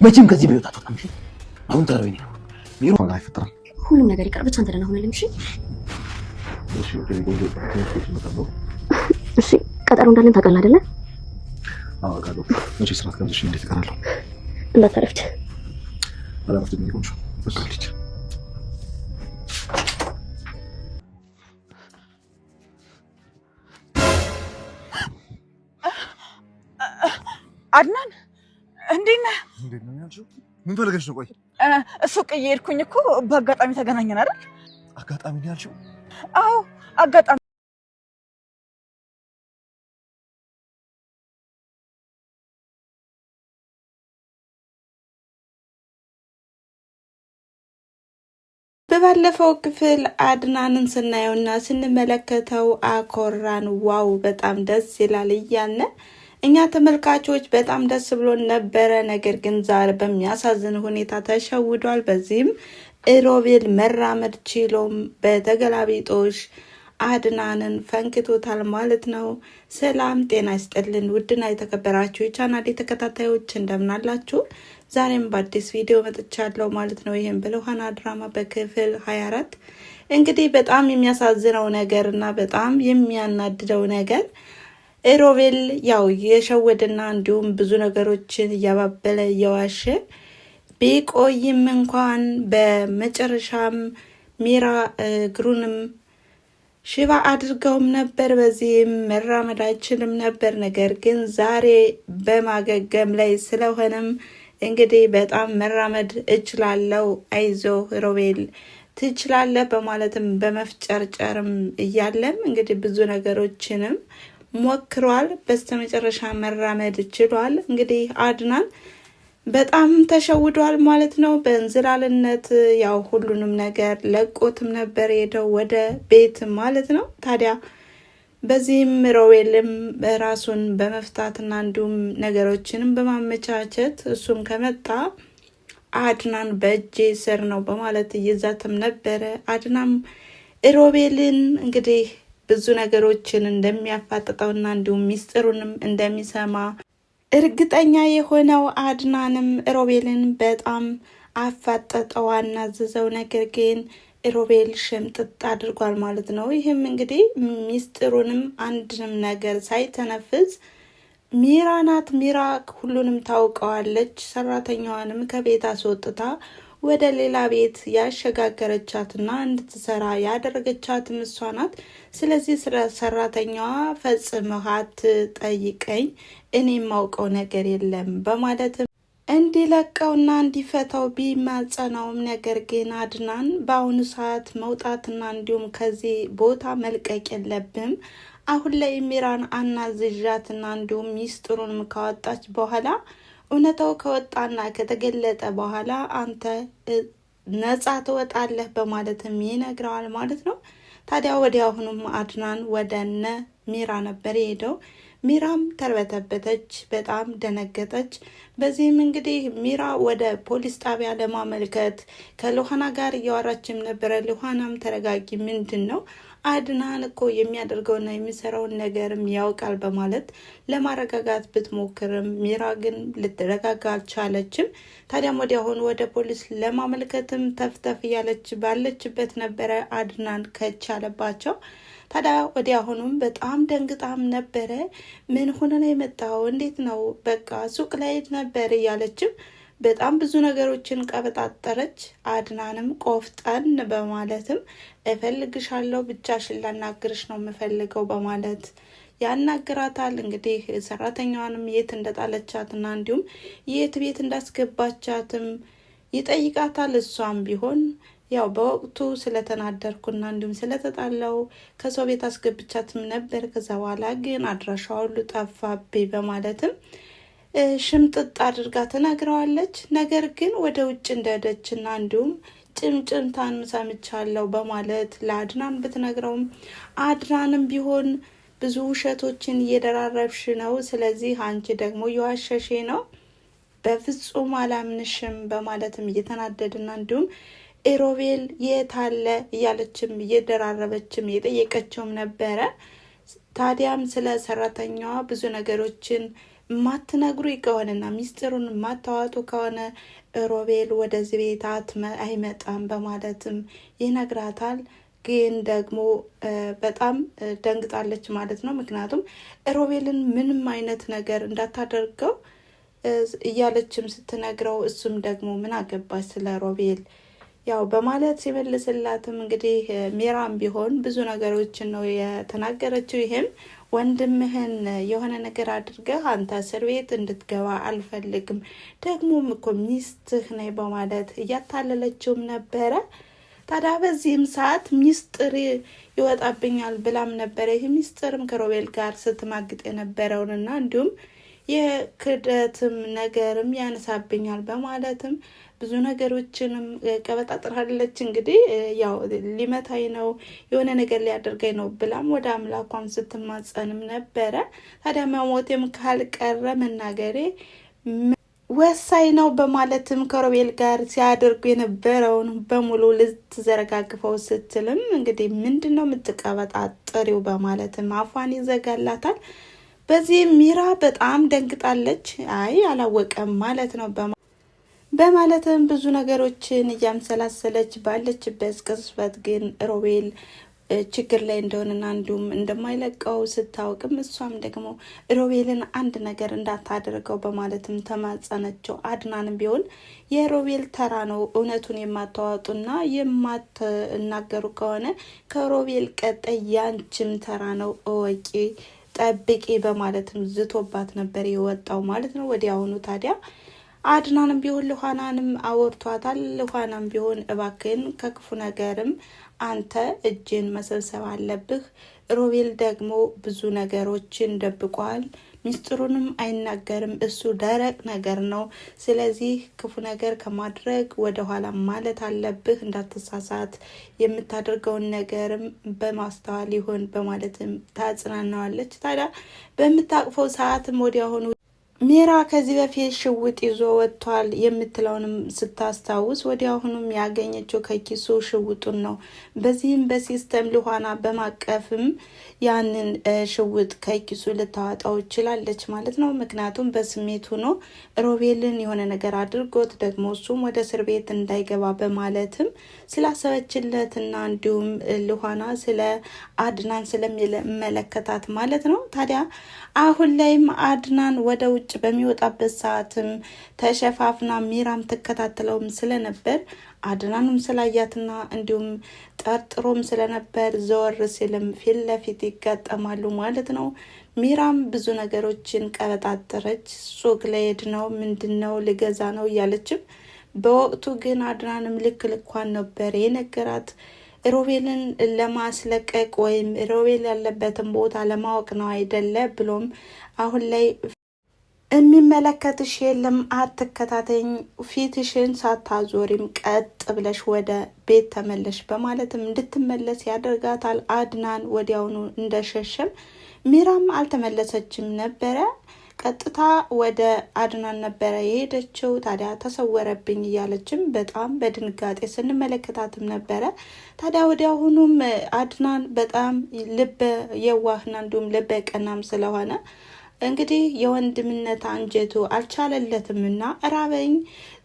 መቼም ከዚህ በህይወት አትወጣም። አሁን ተራው ነው ቢሮ አይፈጠርም። ሁሉም ነገር ይቀር፣ ብቻ አንተ ደህና ሆነልኝ። እሺ ቀጠሮ እንዳለን ታውቃለህ አይደለ? አዎ አውቃለሁ። መቼ ስራት ከምትሽ እንዴት እቀራለሁ? እንዳታረፍድ። አላረፍድም። ይቆምሽ በቃ ልጅ አድናን እንዴት ነህ? እንዴት ነው ያልሽው? ምን ፈልገሽ ነው? ቆይ ሱቅ እየሄድኩኝ እኮ በአጋጣሚ ተገናኘን አይደል? አጋጣሚ ነው ያልሽው? አዎ አጋጣሚ። በባለፈው ክፍል አድናንን ስናየውና ስንመለከተው አኮራን። ዋው በጣም ደስ ይላል እያለ እኛ ተመልካቾች በጣም ደስ ብሎን ነበረ። ነገር ግን ዛሬ በሚያሳዝን ሁኔታ ተሸውዷል። በዚህም ሮቤል መራመድ ችሎም በተገላቢጦሽ አድናንን ፈንክቶታል ማለት ነው። ሰላም ጤና ይስጥልን ውድና የተከበራችሁ የቻናሌ ተከታታዮች እንደምናላችሁ፣ ዛሬም በአዲስ ቪዲዮ መጥቻለሁ ማለት ነው። ይህም በልዑሃና ድራማ በክፍል 24 እንግዲህ በጣም የሚያሳዝነው ነገር እና በጣም የሚያናድደው ነገር ሮቤል ያው የሸወደና እንዲሁም ብዙ ነገሮችን እያባበለ እየዋሸ ቢቆይም እንኳን በመጨረሻም ሚራ እግሩንም ሽባ አድርገውም ነበር። በዚህም መራመድ አይችልም ነበር። ነገር ግን ዛሬ በማገገም ላይ ስለሆነም እንግዲህ በጣም መራመድ እችላለሁ፣ አይዞ ሮቤል ትችላለህ በማለትም በመፍጨርጨርም እያለም እንግዲህ ብዙ ነገሮችንም ሞክሯል። በስተመጨረሻ መራመድ ችሏል። እንግዲህ አድናን በጣም ተሸውዷል ማለት ነው። በእንዝላልነት ያው ሁሉንም ነገር ለቆትም ነበር ሄደው ወደ ቤት ማለት ነው። ታዲያ በዚህም ሮቤልም ራሱን በመፍታትና እንዲሁም ነገሮችንም በማመቻቸት እሱም ከመጣ አድናን በእጄ ስር ነው በማለት እየዛተም ነበረ። አድናም ሮቤልን እንግዲህ ብዙ ነገሮችን እንደሚያፋጥጠውና እንዲሁም ሚስጥሩንም እንደሚሰማ እርግጠኛ የሆነው አድናንም ሮቤልን በጣም አፋጠጠው፣ አናዘዘው። ነገር ግን ሮቤል ሽምጥጥ አድርጓል ማለት ነው። ይህም እንግዲህ ሚስጥሩንም አንድንም ነገር ሳይተነፍስ ሚራ ናት። ሚራ ሁሉንም ታውቀዋለች። ሰራተኛዋንም ከቤት አስወጥታ ወደ ሌላ ቤት ያሸጋገረቻትና እንድትሰራ ያደረገቻትም እሷ ናት። ስለዚህ ስለ ሰራተኛዋ ፈጽመሃት ጠይቀኝ፣ እኔ የማውቀው ነገር የለም በማለትም እንዲለቀውና እንዲፈታው ቢማጸናውም ነገር ግን አድናን በአሁኑ ሰዓት መውጣትና እንዲሁም ከዚህ ቦታ መልቀቅ የለብም፣ አሁን ላይ ሚራን አናዝዣትና እንዲሁም ሚስጥሩንም ካወጣች በኋላ እውነታው ከወጣና ከተገለጠ በኋላ አንተ ነጻ ትወጣለህ በማለትም ይነግረዋል ማለት ነው። ታዲያ ወዲያውኑም አድናን ወደነ ሚራ ነበር የሄደው። ሚራም ተርበተበተች፣ በጣም ደነገጠች። በዚህም እንግዲህ ሚራ ወደ ፖሊስ ጣቢያ ለማመልከት ከልዑሃና ጋር እያወራችም ነበረ። ልዑሃናም ተረጋጊ፣ ምንድን ነው አድናን እኮ የሚያደርገውና የሚሰራውን ነገርም ያውቃል በማለት ለማረጋጋት ብትሞክርም ሚራ ግን ልትረጋጋ አልቻለችም። ታዲያም ወዲያውኑ ወደ ፖሊስ ለማመልከትም ተፍተፍ እያለች ባለችበት ነበረ አድናን ከቻለባቸው። ታዲያ ወዲያውኑም በጣም ደንግጣም ነበረ። ምን ሆነ ነው የመጣው? እንዴት ነው? በቃ ሱቅ ላይ ነበር እያለችም በጣም ብዙ ነገሮችን ቀበጣጠረች። አድናንም ቆፍጠን በማለትም እፈልግሻለሁ፣ ብቻሽን ላናግርሽ ነው የምፈልገው በማለት ያናግራታል። እንግዲህ ሰራተኛዋንም የት እንደጣለቻትና እንዲሁም የት ቤት እንዳስገባቻትም ይጠይቃታል። እሷም ቢሆን ያው በወቅቱ ስለተናደርኩና እንዲሁም ስለተጣለው ከሰው ቤት አስገብቻትም ነበር፣ ከዛ በኋላ ግን አድራሻዋ ሁሉ ጠፋብኝ በማለትም ሽምጥጥ አድርጋ ትነግረዋለች። ነገር ግን ወደ ውጭ እንደሄደችና እንዲሁም ጭምጭምታን ሰምቻለሁ በማለት ለአድናን ብትነግረውም አድናንም ቢሆን ብዙ ውሸቶችን እየደራረብሽ ነው፣ ስለዚህ አንቺ ደግሞ እየዋሸሽ ነው፣ በፍጹም አላምንሽም በማለትም እየተናደድና እንዲሁም ሮቤል የታለ እያለችም እየደራረበችም እየጠየቀችውም ነበረ። ታዲያም ስለ ሰራተኛዋ ብዙ ነገሮችን ማትነግሩ ከሆነና ሚስጥሩን ማታዋጡ ከሆነ ሮቤል ወደዚህ ቤት አይመጣም በማለትም ይነግራታል። ግን ደግሞ በጣም ደንግጣለች ማለት ነው። ምክንያቱም ሮቤልን ምንም አይነት ነገር እንዳታደርገው እያለችም ስትነግረው እሱም ደግሞ ምን አገባች ስለ ሮቤል ያው በማለት ሲመልስላትም እንግዲህ ሜራም ቢሆን ብዙ ነገሮችን ነው የተናገረችው። ይሄም ወንድምህን የሆነ ነገር አድርገህ አንተ እስር ቤት እንድትገባ አልፈልግም፣ ደግሞም እኮ ሚስትህ ነኝ በማለት እያታለለችውም ነበረ። ታዲያ በዚህም ሰዓት ሚስጥር ይወጣብኛል ብላም ነበረ። ይህ ሚስጥርም ከሮቤል ጋር ስትማግጥ የነበረውንና እንዲሁም የክደትም ነገርም ያነሳብኛል በማለትም ብዙ ነገሮችንም ቀበጣጥራለች። እንግዲህ ያው ሊመታኝ ነው የሆነ ነገር ሊያደርገኝ ነው ብላም ወደ አምላኳም ስትማጸንም ነበረ። ታዲያ መሞቴም ካልቀረ መናገሬ ወሳኝ ነው በማለትም ከሮቤል ጋር ሲያደርጉ የነበረውን በሙሉ ልትዘረጋግፈው ስትልም እንግዲህ ምንድን ነው የምትቀበጣጥሪው በማለትም አፏን ይዘጋላታል። በዚህ ሚራ በጣም ደንግጣለች። አይ አላወቀም ማለት ነው በማለትም ብዙ ነገሮችን እያምሰላሰለች ባለችበት ቅጽበት ግን ሮቤል ችግር ላይ እንደሆነና እንዲሁም እንደማይለቀው ስታውቅም እሷም ደግሞ ሮቤልን አንድ ነገር እንዳታደርገው በማለትም ተማጸነችው። አድናንም ቢሆን የሮቤል ተራ ነው፣ እውነቱን የማታወጡና የማትናገሩ ከሆነ ከሮቤል ቀጣይ ያንቺም ተራ ነው፣ እወቂ ጠብቂ በማለትም ዝቶባት ነበር የወጣው ማለት ነው ወዲያውኑ። ታዲያ አድናንም ቢሆን ልኋናንም አወርቷታል። ልኋናም ቢሆን እባክን ከክፉ ነገርም አንተ እጅን መሰብሰብ አለብህ፣ ሮቤል ደግሞ ብዙ ነገሮችን ደብቋል፣ ሚስጥሩንም አይናገርም፣ እሱ ደረቅ ነገር ነው፣ ስለዚህ ክፉ ነገር ከማድረግ ወደ ኋላ ማለት አለብህ፣ እንዳትሳሳት፣ የምታደርገውን ነገርም በማስተዋል ይሆን በማለትም ታጽናናዋለች። ታዲያ በምታቅፈው ሰዓትም ወዲያውኑ ሜራ ከዚህ በፊት ሽውጥ ይዞ ወጥቷል የምትለውንም ስታስታውስ ወዲያውኑም ያገኘችው ከኪሱ ሽውጡን ነው። በዚህም በሲስተም ልኋና በማቀፍም ያንን ሽውጥ ከኪሱ ልታወጣው ችላለች ማለት ነው። ምክንያቱም በስሜት ሆኖ ሮቤልን የሆነ ነገር አድርጎት ደግሞ እሱም ወደ እስር ቤት እንዳይገባ በማለትም ስላሰበችለትና እንዲሁም ልኋና ስለ አድናን ስለሚመለከታት ማለት ነው። ታዲያ አሁን ላይም አድናን ወደ ውጭ በሚወጣበት ሰዓትም ተሸፋፍና ሚራም ትከታተለውም ስለነበር አድናንም ስላያትና እንዲሁም ጠርጥሮም ስለነበር ዘወር ሲልም ፊት ለፊት ይጋጠማሉ ማለት ነው። ሚራም ብዙ ነገሮችን ቀበጣጠረች። ሱቅ ለሄድ ነው ምንድነው ልገዛ ነው እያለችም በወቅቱ ግን አድናንም ልክ ልኳን ነበር የነገራት። ሮቤልን ለማስለቀቅ ወይም ሮቤል ያለበትን ቦታ ለማወቅ ነው አይደለ ብሎም አሁን ላይ የሚመለከትሽ የለም አትከታተኝ፣ ፊትሽን ሳታዞሪም ቀጥ ብለሽ ወደ ቤት ተመለሽ በማለትም እንድትመለስ ያደርጋታል። አድናን ወዲያውኑ እንደሸሸም ሚራም አልተመለሰችም ነበረ። ቀጥታ ወደ አድናን ነበረ የሄደችው። ታዲያ ተሰወረብኝ እያለችም በጣም በድንጋጤ ስንመለከታትም ነበረ። ታዲያ ወዲያውኑም አድናን በጣም ልበ የዋህና እንዲሁም ልበ ቀናም ስለሆነ እንግዲህ የወንድምነት አንጀቱ አልቻለለትም እና ራበኝ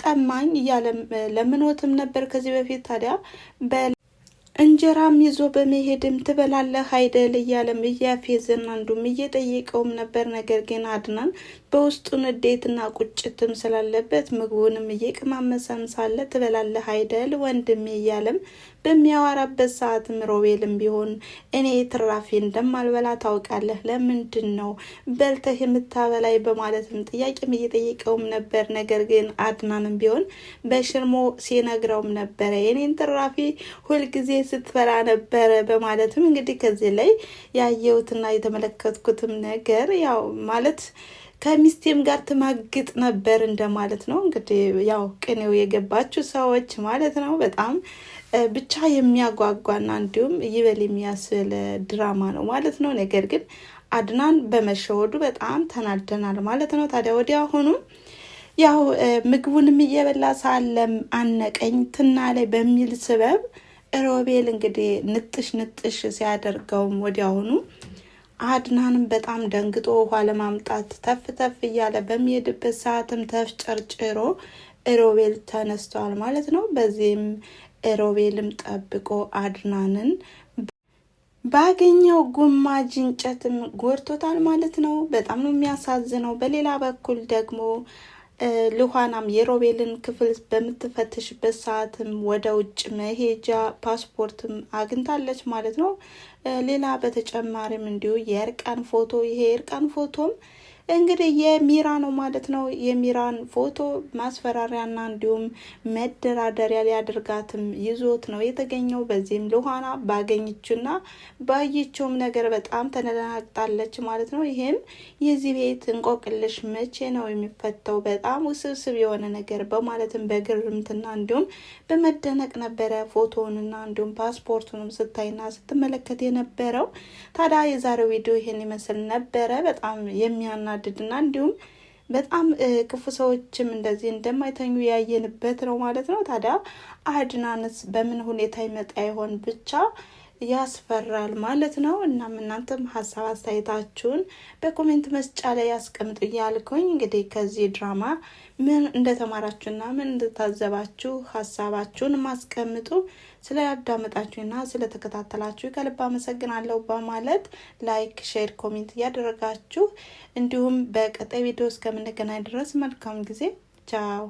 ጠማኝ እያለም ለምኖትም ነበር ከዚህ በፊት። ታዲያ እንጀራም ይዞ በመሄድም ትበላለህ አይደል እያለም እያፌዘና እንዱም እየጠየቀውም ነበር። ነገር ግን አድናን በውስጡ ንዴትና ቁጭትም ስላለበት ምግቡንም እየቀማመሰም ሳለ ትበላለህ አይደል ወንድሜ እያለም በሚያወራበት ሰዓትም ሮቤልም ቢሆን እኔ ትራፊ እንደማልበላ ታውቃለህ፣ ለምንድን ነው በልተህ የምታበላይ በማለትም ጥያቄም እየጠየቀውም ነበር። ነገር ግን አድናንም ቢሆን በሽርሞ ሲነግረውም ነበረ የኔን ትራፊ ሁልጊዜ ስትበላ ነበረ በማለትም እንግዲህ ከዚህ ላይ ያየሁትና የተመለከትኩትም ነገር ያው ማለት ከሚስቴም ጋር ትማግጥ ነበር እንደማለት ነው። እንግዲህ ያው ቅኔው የገባችሁ ሰዎች ማለት ነው። በጣም ብቻ የሚያጓጓና እንዲሁም ይበል የሚያስብል ድራማ ነው ማለት ነው። ነገር ግን አድናን በመሸወዱ በጣም ተናደናል ማለት ነው። ታዲያ ወዲያ ሆኑ ያው ምግቡንም እየበላ ሳለም አነቀኝ ትና ላይ በሚል ስበብ ሮቤል እንግዲህ ንጥሽ ሲያደርገውም ወዲያውኑ አድናንም በጣም ደንግጦ ውሃ ለማምጣት ተፍ እያለ በሚሄድበት ሰዓትም ተፍጨርጭሮ ሮቤል ተነስቷል ማለት ነው። በዚህም ሮቤልም ጠብቆ አድናንን ባገኘው ጉማጅ እንጨትም ጎርቶታል ማለት ነው። በጣም ነው የሚያሳዝነው። በሌላ በኩል ደግሞ ሉሃናም የሮቤልን ክፍል በምትፈትሽበት ሰዓትም ወደ ውጭ መሄጃ ፓስፖርትም አግኝታለች ማለት ነው። ሌላ በተጨማሪም እንዲሁ የእርቃን ፎቶ፣ ይሄ የእርቃን ፎቶም እንግዲህ የሚራ ነው ማለት ነው። የሚራን ፎቶ ማስፈራሪያና እንዲሁም መደራደሪያ ሊያደርጋትም ይዞት ነው የተገኘው። በዚህም ሉሃና ባገኘችውና ባየችውም ነገር በጣም ተነዳግጣለች ማለት ነው። ይሄም የዚህ ቤት እንቆቅልሽ መቼ ነው የሚፈታው? በጣም ውስብስብ የሆነ ነገር በማለትም በግርምትና እንዲሁም በመደነቅ ነበረ ፎቶውንና እንዲሁም ፓስፖርቱንም ስታይና ስትመለከት የነበረው። ታዲያ የዛሬው ቪዲዮ ይሄን ይመስል ነበረ። በጣም የሚያናድድና እንዲሁም በጣም ክፉ ሰዎችም እንደዚህ እንደማይተኙ ያየንበት ነው ማለት ነው። ታዲያ አድናንስ በምን ሁኔታ ይመጣ ይሆን? ብቻ ያስፈራል ማለት ነው። እናም እናንተም ሀሳብ አስተያየታችሁን በኮሜንት መስጫ ላይ ያስቀምጡ እያልኩኝ እንግዲህ ከዚህ ድራማ ምን እንደተማራችሁና ምን እንደታዘባችሁ ሀሳባችሁን ማስቀምጡ። ስለያዳመጣችሁና ስለተከታተላችሁ ከልብ አመሰግናለሁ በማለት ላይክ፣ ሼር፣ ኮሜንት እያደረጋችሁ እንዲሁም በቀጣይ ቪዲዮ እስከምንገናኝ ድረስ መልካም ጊዜ። ቻው።